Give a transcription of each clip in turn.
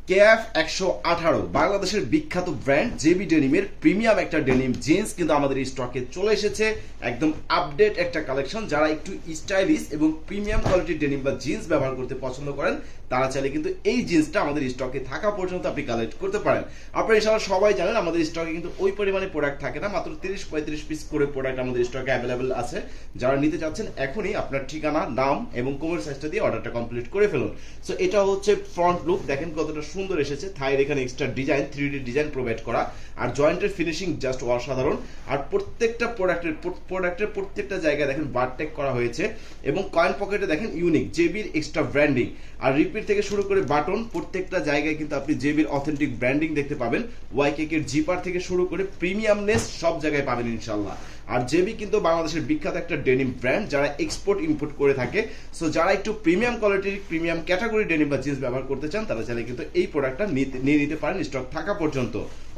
KF 118 বাংলাদেশের বিখ্যাত brand JB ডেনিমের premium একটা ডেনিম জিন্স কিন্তু আমাদের এই স্টকে চলে এসেছে। একদম আপডেট একটা কালেকশন। যারা একটু স্টাইলিশ এবং প্রিমিয়াম কোয়ালিটির ডেনিম বা জিন্স ব্যবহার করতে পছন্দ করেন তারা চাইলে কিন্তু এই জিন্সটা আমাদের স্টকে থাকা পর্যন্ত আপনি কালেক্ট করতে পারেন। আপনারা ইনশাআল্লাহ সবাই জানেন আমাদের স্টকে কিন্তু ওই পরিমাণে প্রোডাক্ট থাকে না, মাত্র 30-35 পিস করে প্রোডাক্ট আমাদের স্টকে অ্যাভেলেবেল আছে। যারা নিতে চাচ্ছেন এখনই আপনার ঠিকানা, নাম এবং কোমর সাইজটা দিয়ে অর্ডারটা কমপ্লিট করে ফেলুন। সো এটা হচ্ছে ফ্রন্ট লুক, দেখেন কতটা সুন্দর এসেছে। থাইয়ের এখানে extra design, 3D design provide করা, আর জয়েন্টের ফিনিশিং জাস্ট অসাধারণ। আর প্রত্যেকটা প্রোডাক্টের প্রত্যেকটা জায়গায় দেখেন বারটেক করা হয়েছে এবং কয়েন পকেটে দেখেন ইউনিক জেবির এক্সট্রা ব্র্যান্ডিং। আর রিপিট থেকে শুরু করে বাটন প্রত্যেকটা জায়গায় কিন্তু আপনি জেবির অথেন্টিক ব্র্যান্ডিং দেখতে পাবেন। ওয়াইকেকের জিপার থেকে শুরু করে প্রিমিয়ামনেস সব জায়গায় পাবেন ইনশাল্লাহ। আর জেবি কিন্তু বাংলাদেশের বিখ্যাত একটা ডেনিম ব্র্যান্ড যারা এক্সপোর্ট ইম্পোর্ট করে থাকে। সো যারা একটু প্রিমিয়াম কোয়ালিটির প্রিমিয়াম ক্যাটাগরি ডেনিম বা জিন্স ব্যবহার করতে চান তারা চাইলে কিন্তু এই প্রোডাক্টটা নিয়ে নিতে পারেন স্টক থাকা পর্যন্ত।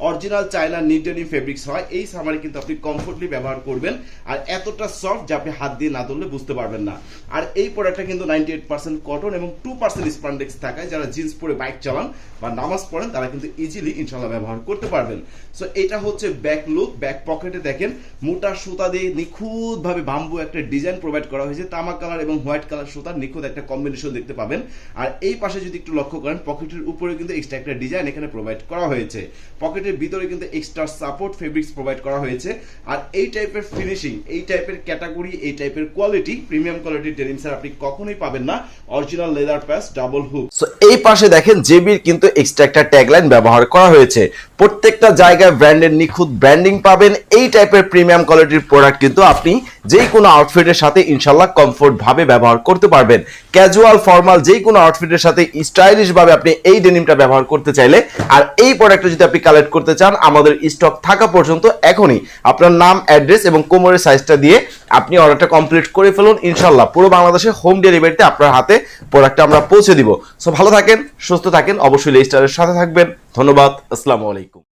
Original China NEET denim fabrics হয়, এই সামারে কিন্তু আপনি কমফোর্টলি ব্যবহার করবেন। আর এতটা সফট যে আপনি হাত দিয়ে না ধরলে বুঝতে পারবেন না। আর এই প্রোডাক্টটা কিন্তু 98% কটন এবং 2% স্পান্ডেক্স থাকায় যারা জিন্স পরে বাইক চালান বা নামাজ পড়েন তারা কিন্তু ইজিলি ইনশাল্লাহ ব্যবহার করতে পারবেন। সো এটা হচ্ছে ব্যাক লুক। ব্যাক পকেটে দেখেন মোটা সুতা দিয়ে নিখুঁতভাবে বাম্বু একটা ডিজাইন প্রোভাইড করা হয়েছে। তামাক কালার এবং হোয়াইট কালার সুতার নিখুঁত একটা কম্বিনেশন দেখতে পাবেন। আর এই পাশে যদি একটু লক্ষ্য করেন পকেটের উপরে কিন্তু এক্সট্রা একটা ডিজাইন এখানে প্রোভাইড করা হয়েছে। পকেটের ভিতরে কিন্তু এক্সট্রা সাপোর্ট ফেব্রিক্স প্রোভাইড করা হয়েছে। আর এই টাইপের ফিনিশিং, এই টাইপের ক্যাটাগরি, এই টাইপের কোয়ালিটি, প্রিমিয়াম কোয়ালিটির ডেনিম স্যার আপনি কখনোই পাবেন না। অরিজিনাল লেদার প্যাচ, ডাবল হুক। সো এই পাশে দেখেন জেবির কিন্তু এক্সট্রা একটা ট্যাগলাইন ব্যবহার করা হয়েছে। প্রত্যেকটা জায়গায় ব্র্যান্ডের নিখুঁত ব্র্যান্ডিং পাবেন। এই টাইপের প্রিমিয়াম কোয়ালিটির প্রোডাক্ট কিন্তু আপনি যে কোনো আউটফিটের সাথে ইনশাল্লাহ কমফোর্ট ভাবে ব্যবহার করতে পারবেন। ক্যাজুয়াল, ফর্মাল যে কোনো আউটফিটের সাথে স্টাইলিশ ভাবে আপনি এই ডেনিমটা ব্যবহার করতে চাইলে আর এই প্রোডাক্টটা যদি আপনি কালেক্ট করতে চান আমাদের স্টক থাকা পর্যন্ত এখনই আপনার নাম, অ্যাড্রেস এবং কোমরের সাইজটা দিয়ে আপনি অর্ডারটা কমপ্লিট করে ফেলুন। ইনশাল্লাহ পুরো বাংলাদেশে হোম ডেলিভারিতে আপনার হাতে প্রোডাক্টটা আমরা পৌঁছে দিব। সো ভালো থাকেন, সুস্থ থাকেন, অবশ্যই লেস্টারের সাথে থাকবেন। ধন্যবাদ। আসসালামু আলাইকুম।